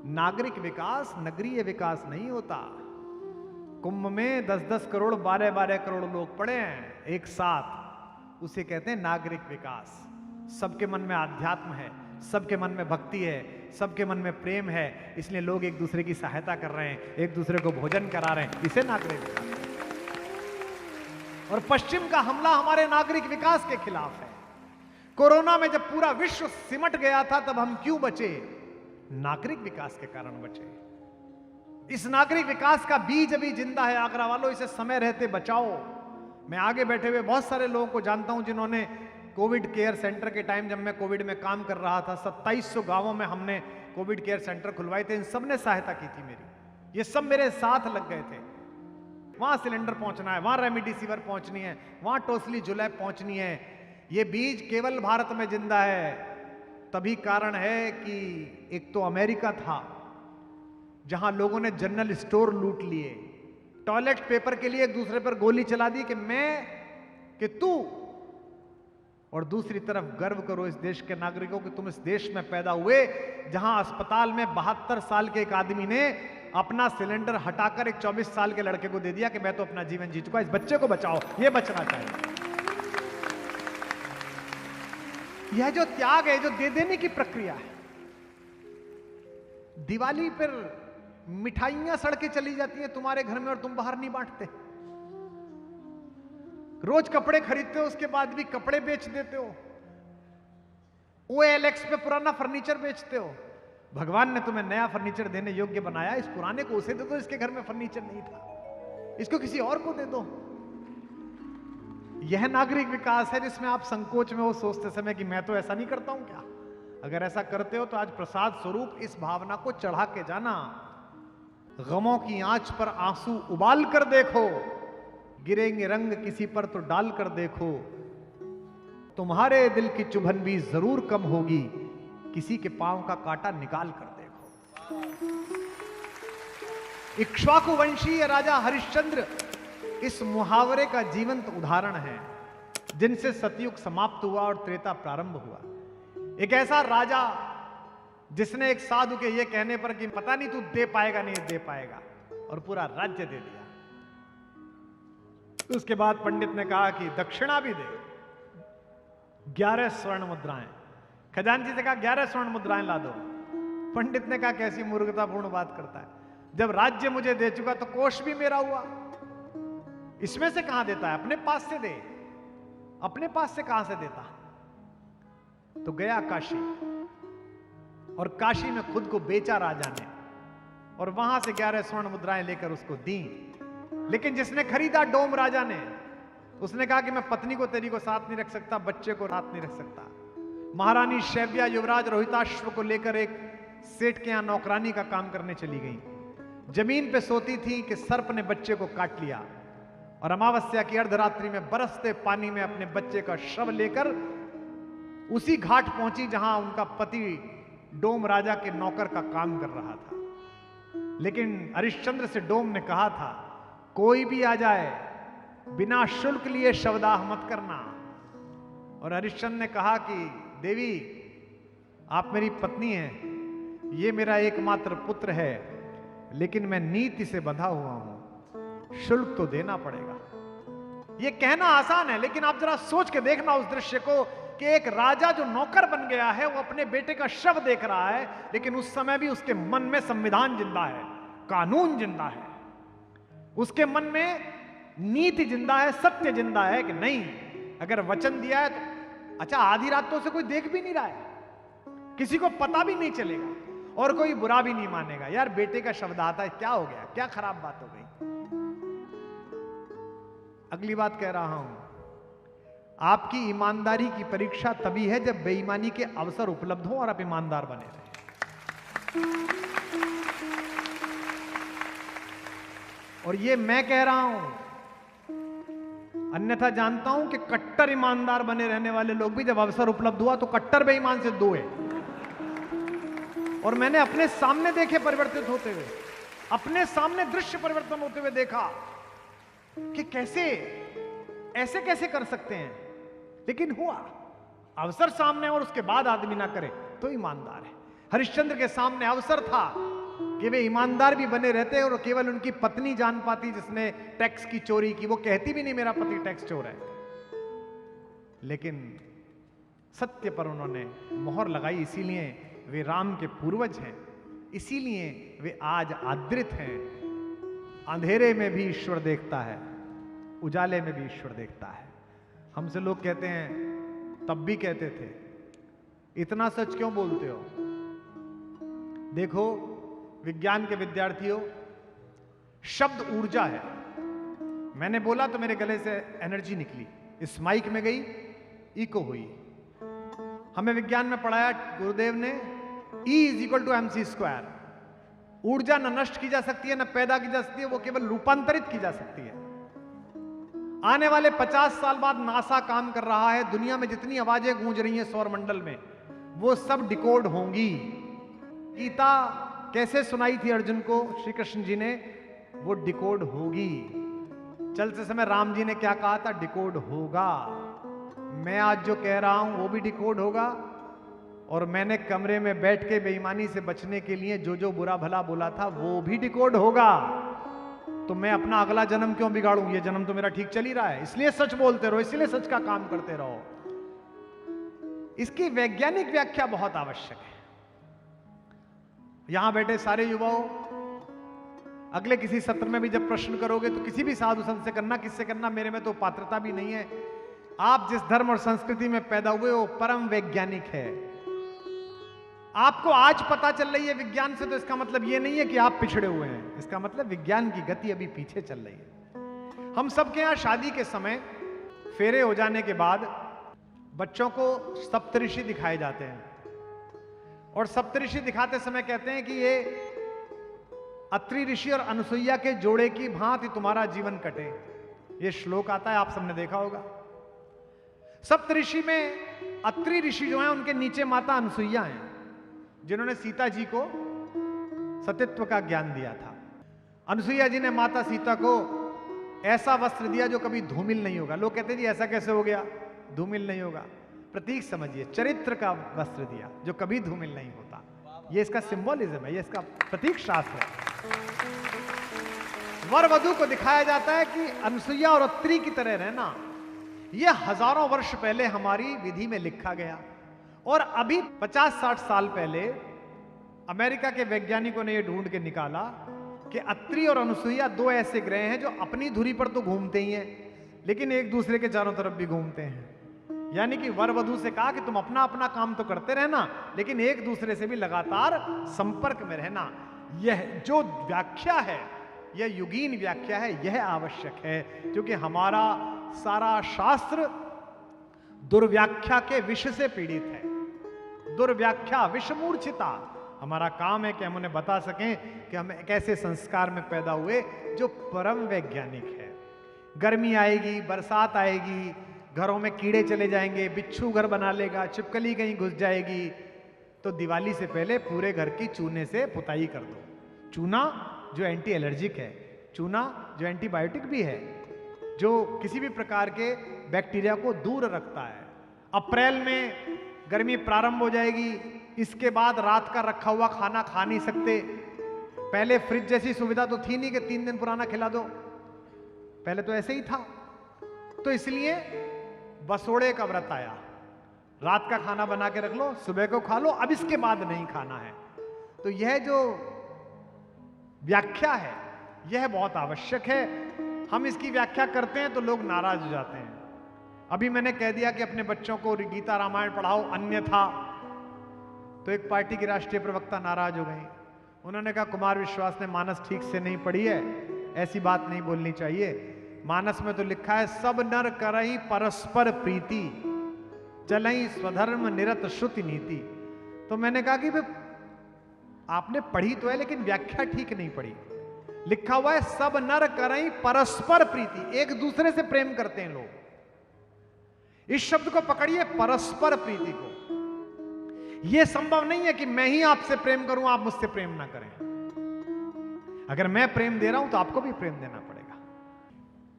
नागरिक विकास नगरीय विकास नहीं होता। कुंभ में 10-10 करोड़ 12-12 करोड़ लोग पड़े हैं एक साथ, उसे कहते हैं नागरिक विकास। सबके मन में आध्यात्म है, सबके मन में भक्ति है, सबके मन में प्रेम है, इसलिए लोग एक दूसरे की सहायता कर रहे हैं, एक दूसरे को भोजन करा रहे हैं, इसे नागरिक विकास। और पश्चिम का हमला हमारे नागरिक विकास के खिलाफ है। कोरोना में जब पूरा विश्व सिमट गया था तब हम क्यों बचे? नागरिक विकास के कारण बचे। इस नागरिक विकास का बीज अभी जिंदा है। आगरा वालों, इसे समय रहते बचाओ। मैं आगे बैठे हुए बहुत सारे लोगों को जानता हूं जिन्होंने कोविड केयर सेंटर के टाइम, जब मैं कोविड में काम कर रहा था, 2700 गांवों में हमने कोविड केयर सेंटर खुलवाए थे। इन सब ने सहायता की थी मेरी। ये सब मेरे साथ लग गए थे। वहां सिलेंडर पहुंचना है, वहां रेमडेसिविर पहुंचनी है, वहां टोसली जुलैब पहुंचनी है। ये बीज केवल भारत में जिंदा है। तभी कारण है कि एक तो अमेरिका था जहां लोगों ने जनरल स्टोर लूट लिए, टॉयलेट पेपर के लिए एक दूसरे पर गोली चला दी कि मैं कि तू, और दूसरी तरफ गर्व करो इस देश के नागरिकों कि तुम इस देश में पैदा हुए जहां अस्पताल में 72 साल के एक आदमी ने अपना सिलेंडर हटाकर एक 24 साल के लड़के को दे दिया कि मैं तो अपना जीवन जी चुका, इस बच्चे को बचाओ, ये बचना चाहिए। यह जो त्याग है, जो दे देने की प्रक्रिया है। दिवाली पर मिठाइयां सड़के चली जाती हैं तुम्हारे घर में और तुम बाहर नहीं बांटते। रोज कपड़े खरीदते हो, उसके बाद भी कपड़े बेच देते हो। OLX पे पुराना फर्नीचर बेचते हो। भगवान ने तुम्हें नया फर्नीचर देने योग्य बनाया, इस पुराने को उसे दे दो, इसके घर में फर्नीचर नहीं था, इसको किसी और को दे दो। यह नागरिक विकास है जिसमें आप संकोच में हो सोचते समय कि मैं तो ऐसा नहीं करता हूं क्या। अगर ऐसा करते हो तो आज प्रसाद स्वरूप इस भावना को चढ़ा के जाना। गमों की आंच पर आंसू उबाल कर देखो, गिरेंगे रंग किसी पर तो डाल कर देखो, तुम्हारे दिल की चुभन भी जरूर कम होगी, किसी के पांव का कांटा निकाल कर देखो। इक्ष्वाकु वंशीय राजा हरिश्चंद्र इस मुहावरे का जीवंत उदाहरण है, जिनसे सतयुग समाप्त हुआ और त्रेता प्रारंभ हुआ। एक ऐसा राजा जिसने एक साधु के ये कहने पर कि पता नहीं तू दे पाएगा नहीं दे पाएगा, और पूरा राज्य दे दिया। उसके बाद पंडित ने कहा कि दक्षिणा भी दे, 11 स्वर्ण मुद्राएं। खजांची से कहा 11 स्वर्ण मुद्राएं ला दो। पंडित ने कहा कैसी मूर्खतापूर्ण बात करता है, जब राज्य मुझे दे चुका तो कोष भी मेरा हुआ, इसमें से कहां देता है, अपने पास से दे। अपने पास से कहां से देता? तो गया काशी, और काशी में खुद को बेचा राजा ने, और वहां से 11 स्वर्ण मुद्राएं लेकर उसको दी। लेकिन जिसने खरीदा डोम राजा ने, उसने कहा कि मैं पत्नी को तेरी को साथ नहीं रख सकता, बच्चे को साथ नहीं रख सकता। महारानी शैव्या युवराज रोहिताश्व को लेकर एक सेठ के यहां नौकरानी का काम करने चली गई। जमीन पे सोती थी कि सर्प ने बच्चे को काट लिया, और अमावस्या की अर्धरात्रि में बरसते पानी में अपने बच्चे का शव लेकर उसी घाट पहुंची जहां उनका पति डोम राजा के नौकर का काम कर रहा था। लेकिन हरिश्चंद्र से डोम ने कहा था कोई भी आ जाए बिना शुल्क लिए शवदाह मत करना। और हरिश्चंद्र ने कहा कि देवी आप मेरी पत्नी हैं, ये मेरा एकमात्र पुत्र है, लेकिन मैं नीति से बंधा हुआ हूं, शुल्क तो देना पड़ेगा। ये कहना आसान है, लेकिन आप जरा सोच के देखना उस दृश्य को कि एक राजा जो नौकर बन गया है वो अपने बेटे का शव देख रहा है, लेकिन उस समय भी उसके मन में संविधान जिंदा है, कानून जिंदा है, उसके मन में नीति जिंदा है, सत्य जिंदा है कि नहीं अगर वचन दिया है तो। अच्छा, आधी रात तो उसे कोई देख भी नहीं रहा है, किसी को पता भी नहीं चलेगा और कोई बुरा भी नहीं मानेगा। यार बेटे का शब्द आता है, क्या हो गया, क्या खराब बात हो गई। अगली बात कह रहा हूं, आपकी ईमानदारी की परीक्षा तभी है जब बेईमानी के अवसर उपलब्ध हो और आप ईमानदार बने रहें। और ये मैं कह रहा हूं, अन्यथा जानता हूं कि कट्टर ईमानदार बने रहने वाले लोग भी जब अवसर उपलब्ध हुआ तो कट्टर बेईमान से दो है। और मैंने अपने सामने देखे परिवर्तित होते हुए, अपने सामने दृश्य परिवर्तन होते हुए देखा कि कैसे ऐसे कैसे कर सकते हैं, लेकिन हुआ। अवसर सामने और उसके बाद आदमी ना करे तो ईमानदार है। हरिश्चंद्र के सामने अवसर था कि वे ईमानदार भी बने रहते और केवल उनकी पत्नी जान पाती जिसने टैक्स की चोरी की। वो कहती भी नहीं मेरा पति टैक्स चोर है, लेकिन सत्य पर उन्होंने मोहर लगाई। इसीलिए वे राम के पूर्वज हैं, इसीलिए वे आज आदृत हैं। अंधेरे में भी ईश्वर देखता है, उजाले में भी ईश्वर देखता है। हमसे लोग कहते हैं, तब भी कहते थे, इतना सच क्यों बोलते हो? देखो विज्ञान के विद्यार्थियों, शब्द ऊर्जा है। मैंने बोला तो मेरे गले से एनर्जी निकली, इस माइक में गई, इको हुई। हमें विज्ञान में पढ़ाया गुरुदेव ने, E = mc²। ऊर्जा न नष्ट की जा सकती है, न पैदा की जा सकती है, वो केवल रूपांतरित की जा सकती है। आने वाले 50 साल बाद नासा काम कर रहा है, दुनिया में जितनी आवाजें गूंज रही हैं सौर मंडल में, वो सब डिकोड होंगी। गीता कैसे सुनाई थी अर्जुन को श्री कृष्ण जी ने, वो डिकोड होगी। चलते समय राम जी ने क्या कहा था, डिकोड होगा। मैं आज जो कह रहा हूं वो भी डिकोड होगा, और मैंने कमरे में बैठ के बेईमानी से बचने के लिए जो जो बुरा भला बोला था वो भी डिकोड होगा। तो मैं अपना अगला जन्म क्यों बिगाड़ूं? ये जन्म तो मेरा ठीक चल ही रहा है। इसलिए सच बोलते रहो, इसलिए सच का काम करते रहो। इसकी वैज्ञानिक व्याख्या बहुत आवश्यक है। यहां बैठे सारे युवाओं, अगले किसी सत्र में भी जब प्रश्न करोगे तो किसी भी साधु संत से करना, किससे करना, मेरे में तो पात्रता भी नहीं है। आप जिस धर्म और संस्कृति में पैदा हुए हो परम वैज्ञानिक है। आपको आज पता चल रही है विज्ञान से, तो इसका मतलब यह नहीं है कि आप पिछड़े हुए हैं। इसका मतलब विज्ञान की गति अभी पीछे चल रही है। हम सबके यहां शादी के समय फेरे हो जाने के बाद बच्चों को सप्तऋषि दिखाए जाते हैं, और सप्तऋषि दिखाते समय कहते हैं कि ये अत्रि ऋषि और अनुसुईया के जोड़े की भांति तुम्हारा जीवन कटे। ये श्लोक आता है, आप सबने देखा होगा। सप्तऋषि में अत्रि ऋषि जो हैं उनके नीचे माता अनुसुईया हैं, जिन्होंने सीता जी को सतीत्व का ज्ञान दिया था। अनुसुईया जी ने माता सीता को ऐसा वस्त्र दिया जो कभी धूमिल नहीं होगा। लोग कहते हैं जी ऐसा कैसे हो गया, धूमिल नहीं होगा। प्रतीक समझिए, चरित्र का वस्त्र दिया जो कभी धूमिल नहीं होता। ये इसका सिंबोलिज्म है, ये इसका प्रतीक शास्त्र है। वर वधु को दिखाया जाता है कि अनुसुईया और अत्रि की तरह रहना। यह हजारों वर्ष पहले हमारी विधि में लिखा गया, और अभी 50-60 साल पहले अमेरिका के वैज्ञानिकों ने यह ढूंढ के निकाला कि अत्रि और अनुसुईया दो ऐसे ग्रह हैं जो अपनी धुरी पर तो घूमते ही हैं, लेकिन एक दूसरे के चारों तरफ भी घूमते हैं। यानी कि वर वधु से कहा कि तुम अपना अपना काम तो करते रहना, लेकिन एक दूसरे से भी लगातार संपर्क में रहना। यह जो व्याख्या है, यह युगीन व्याख्या है, यह आवश्यक है, क्योंकि हमारा सारा शास्त्र दुर्व्याख्या के विष से पीड़ित है। दुर्व्याख्या, विषमूर्छिता। हमारा काम है कि हम उन्हें बता सकें कि हम एक ऐसे संस्कार में पैदा हुए जो परम वैज्ञानिक है। गर्मी आएगी, बरसात आएगी, घरों में कीड़े चले जाएंगे, बिच्छू घर बना लेगा, छिपकली कहीं घुस जाएगी, तो दिवाली से पहले पूरे घर की चूने से पुताई कर दो। चूना जो एंटी एलर्जिक है, चूना जो एंटीबायोटिक भी है, जो किसी भी प्रकार के बैक्टीरिया को दूर रखता है। अप्रैल में गर्मी प्रारंभ हो जाएगी, इसके बाद रात का रखा हुआ खाना खा नहीं सकते। पहले फ्रिज जैसी सुविधा तो थी नहीं कि 3 दिन पुराना खिला दो, पहले तो ऐसे ही था। तो इसलिए बसोड़े का व्रत आया, रात का खाना बना के रख लो, सुबह को खा लो, अब इसके बाद नहीं खाना है। तो यह जो व्याख्या है यह बहुत आवश्यक है। हम इसकी व्याख्या करते हैं तो लोग नाराज हो जाते हैं। अभी मैंने कह दिया कि अपने बच्चों को गीता रामायण पढ़ाओ, अन्यथा, तो एक पार्टी की राष्ट्रीय प्रवक्ता नाराज हो गई। उन्होंने कहा कुमार विश्वास ने मानस ठीक से नहीं पढ़ी है, ऐसी बात नहीं बोलनी चाहिए। मानस में तो लिखा है सब नर करई परस्पर प्रीति, चलई स्वधर्म निरत श्रुति नीति। तो मैंने कहा कि भाई आपने पढ़ी तो है लेकिन व्याख्या ठीक नहीं पढ़ी। लिखा हुआ है सब नर करई परस्पर प्रीति, एक दूसरे से प्रेम करते हैं लोग। इस शब्द को पकड़िए, परस्पर प्रीति को। यह संभव नहीं है कि मैं ही आपसे प्रेम करूं, आप मुझसे प्रेम ना करें। अगर मैं प्रेम दे रहा हूं तो आपको भी प्रेम देना पड़ेगा।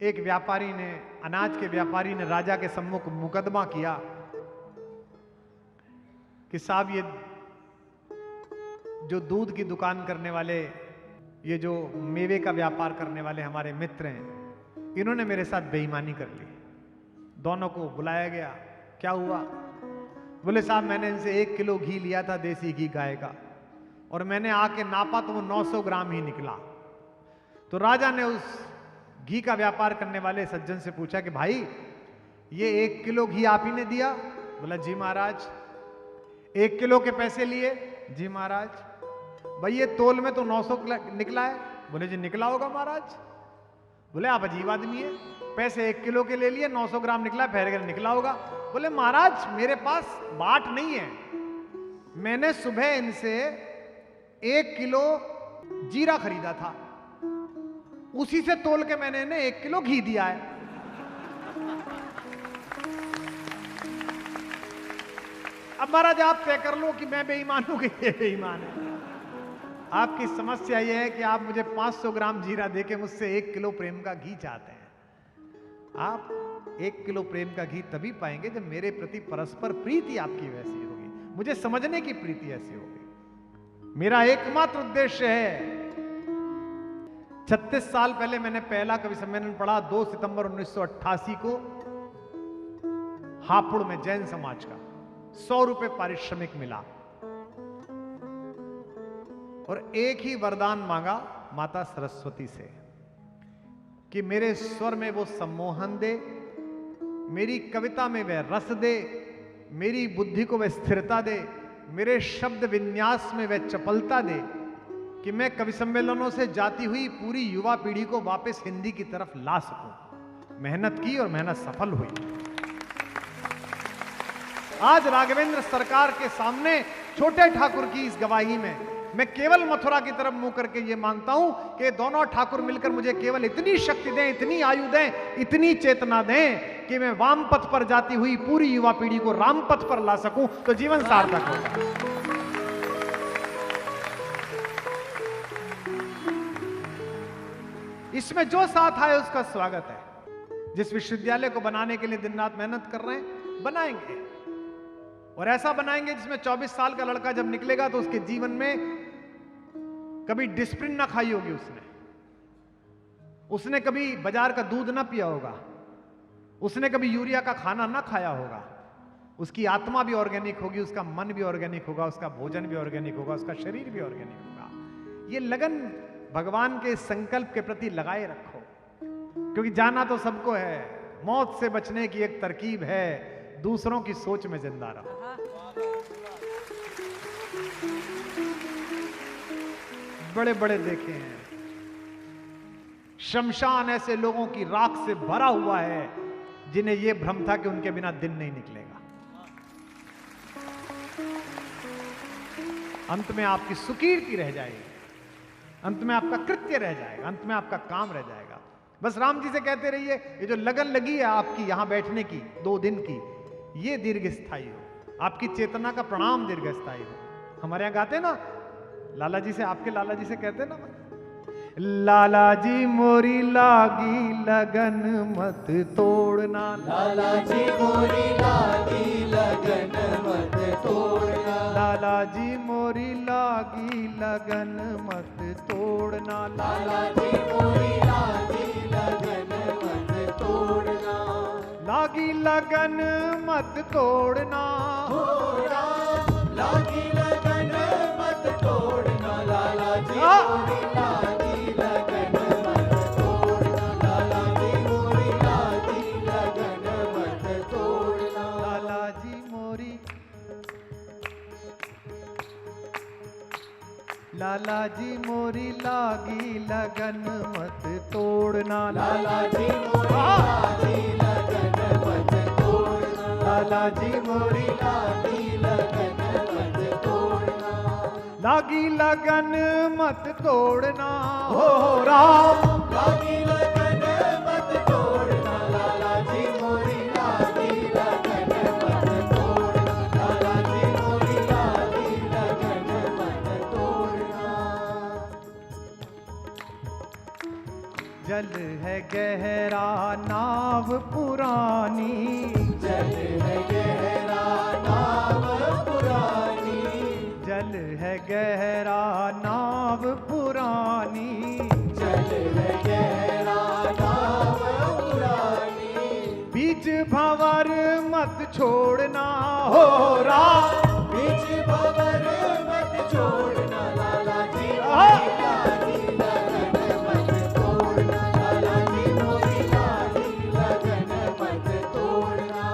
एक व्यापारी ने, अनाज के व्यापारी ने राजा के सम्मुख मुकदमा किया कि साहब ये जो दूध की दुकान करने वाले, ये जो मेवे का व्यापार करने वाले हमारे मित्र हैं, इन्होंने मेरे साथ बेईमानी कर ली। दोनों को बुलाया गया, क्या हुआ? बोले साहब मैंने इनसे 1 किलो घी लिया था, देसी घी गाय का, और मैंने आके नापा तो वो 900 ग्राम ही निकला। तो राजा ने उस घी का व्यापार करने वाले सज्जन से पूछा कि भाई ये 1 किलो घी आप ही ने दिया? बोला जी महाराज। 1 किलो के पैसे लिए? जी महाराज। भाई ये तोल में तो 900 निकला है? बोले जी निकला होगा महाराज। बोले आप अजीब आदमी है, पैसे 1 किलो के ले लिए, 900 ग्राम निकला, फिर निकला होगा। बोले महाराज मेरे पास बाट नहीं है, मैंने सुबह इनसे 1 किलो जीरा खरीदा था, उसी से तोल के मैंने इन्हें 1 किलो घी दिया है। अब महाराज आप तय कर लो कि मैं बेईमान हूं कि ये बेईमान है। आपकी समस्या यह है कि आप मुझे 500 ग्राम जीरा देके मुझसे 1 किलो प्रेम का घी चाहते हैं। आप 1 किलो प्रेम का घी तभी पाएंगे जब मेरे प्रति परस्पर प्रीति आपकी वैसी होगी, मुझे समझने की प्रीति ऐसी होगी। मेरा एकमात्र उद्देश्य है, 36 साल पहले मैंने पहला कवि सम्मेलन पढ़ा, 2 सितंबर 1988 को हापुड़ में जैन समाज का, 100 रुपए पारिश्रमिक मिला और एक ही वरदान मांगा माता सरस्वती से कि मेरे स्वर में वो सम्मोहन दे, मेरी कविता में वह रस दे, मेरी बुद्धि को वह स्थिरता दे, मेरे शब्द विन्यास में वह चपलता दे कि मैं कवि सम्मेलनों से जाती हुई पूरी युवा पीढ़ी को वापस हिंदी की तरफ ला सकूं। मेहनत की और मेहनत सफल हुई। आज राघवेंद्र सरकार के सामने छोटे ठाकुर की इस गवाही में मैं केवल मथुरा की तरफ मुंह करके ये मांगता हूं कि दोनों ठाकुर मिलकर मुझे केवल इतनी शक्ति दें, इतनी आयु दें, इतनी चेतना दें कि मैं वाम पथ पर जाती हुई पूरी युवा पीढ़ी को राम पथ पर ला सकूं, तो जीवन सार्थक होगा। इसमें जो साथ आए उसका स्वागत है। जिस विश्वविद्यालय को बनाने के लिए दिन रात मेहनत कर रहे हैं, बनाएंगे, और ऐसा बनाएंगे जिसमें 24 साल का लड़का जब निकलेगा तो उसके जीवन में कभी डिस्प्रिन ना खाई होगी, उसने कभी बाजार का दूध ना पिया होगा, उसने कभी यूरिया का खाना ना खाया होगा, उसकी आत्मा भी ऑर्गेनिक होगी, उसका मन भी ऑर्गेनिक होगा, उसका भोजन भी ऑर्गेनिक होगा, उसका शरीर भी ऑर्गेनिक होगा। ये लगन भगवान के संकल्प के प्रति लगाए रखो, क्योंकि जाना तो सबको है, मौत से बचने की एक तरकीब है, दूसरों की सोच में जिंदा रहो। बड़े बड़े देखे हैं, शमशान ऐसे लोगों की राख से भरा हुआ है जिन्हें यह भ्रम था कि उनके बिना दिन नहीं निकलेगा। अंत में आपकी सुकीर्ति रह जाएगी, अंत में आपका कृत्य रह जाएगा, अंत में आपका काम रह जाएगा। बस राम जी से कहते रहिए, ये जो लगन लगी है आपकी यहां बैठने की 2 दिन की, ये दीर्घ स्थायी हो, आपकी चेतना का प्रणाम दीर्घ स्थायी हो। हमारे यहां गाते ना, लाला जी से, आपके लाला जी से कहते ना, लाला जी मोरी लागी लगन मत तोड़ना, लाला जी मोरी लागी लगन मत तोड़ना, लाला जी मोरी लागी लगन मत तोड़ना, लाला जी मोरी लागी लगन मत तोड़ना, लागी लगन मत तोड़ना, हो राम लागी लगन मत तोड़ना, लाला जी मोरी लागी लगन मत तोड़ना, लाला जी मोरी लागी लगन मत तोड़ना, लाला जी मोरी, लाला जी मोरी लागी लगन मत तोड़ना, लाला जी मोरी लागी लगन मत तोड़ना, लाला जी मोरी लागी लगन मत तोड़ना, लागी लगन मत तोड़ना, हो राम लागी लगन मत तोड़ना, लाला जी मोरी लागी लगन मत तोड़ना, लाला जी मोरी लागी लगन मत तोड़ना, जल है गहरा नाव पुरानी, जल है गहरा नाव पुरानी, जल है गहरा नाव पुरानी, जल है गहरा नाव पुरानी, बीच भंवर मत छोड़ना हो राम, बीच भंवर मत छोड़ना लाला जी आहा। मोरी लागी लगन मत तोड़ना, लाला जी मोरी लागी लगन मत तोड़ना,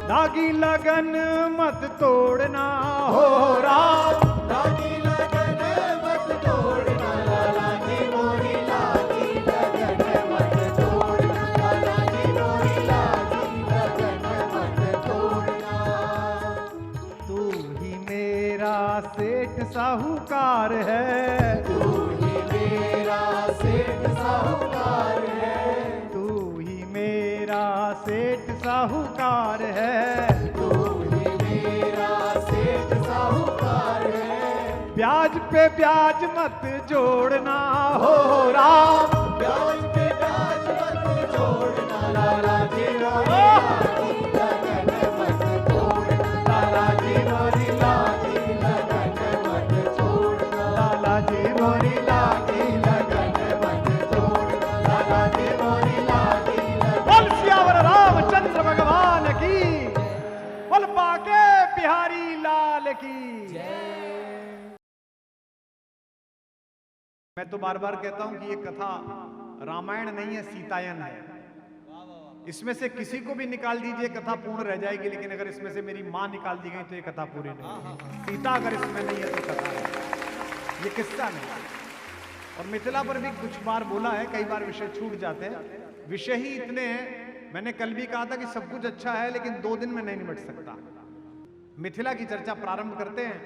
लागी लगन मत तोड़ना हो राम, लागी लगन मत तोड़ना, लाला जी मोरी लागी लगन मत तोड़ना, लाला जी मोरी लागी लगन मत तोड़ना। तू ही मेरा सेठ साहूकार है, तू ही मेरा सेठ साहूकार है, तू ही मेरा सेठ साहूकार है, तू ही मेरा सेठ साहूकार है, ब्याज पे ब्याज मत जोड़ना हो राम, ब्याज पे ब्याज मत जोड़ना, लाला जी मोरी लागी लगन मत तोड़ना, लाला जी मोरी लागी लगन मत छोड़ना, लाला जी मोरी लागी लगन मत छोड़ना, लाला जी मोरी लागी लगन। बोल सियावर रामचंद्र भगवान की, बोल बाके बिहारी लाल की। मैं तो बार बार कहता हूं कि ये कथा रामायण नहीं है, सीतायन है। इसमें से किसी को भी निकाल दीजिए कथा पूर्ण रह जाएगी, लेकिन अगर इसमें से मेरी मां निकाल दी गई तो ये कथा पूरी नहीं होगी। सीता अगर इसमें नहीं है तो कथा है, ये किस्सा नहीं। और मिथिला पर भी कुछ बार बोला है, कई बार विषय छूट जाते हैं। विषय ही इतने हैं, मैंने कल भी कहा था कि सब कुछ अच्छा है लेकिन 2 दिन में नहीं निपट सकता। मिथिला की चर्चा प्रारंभ करते हैं।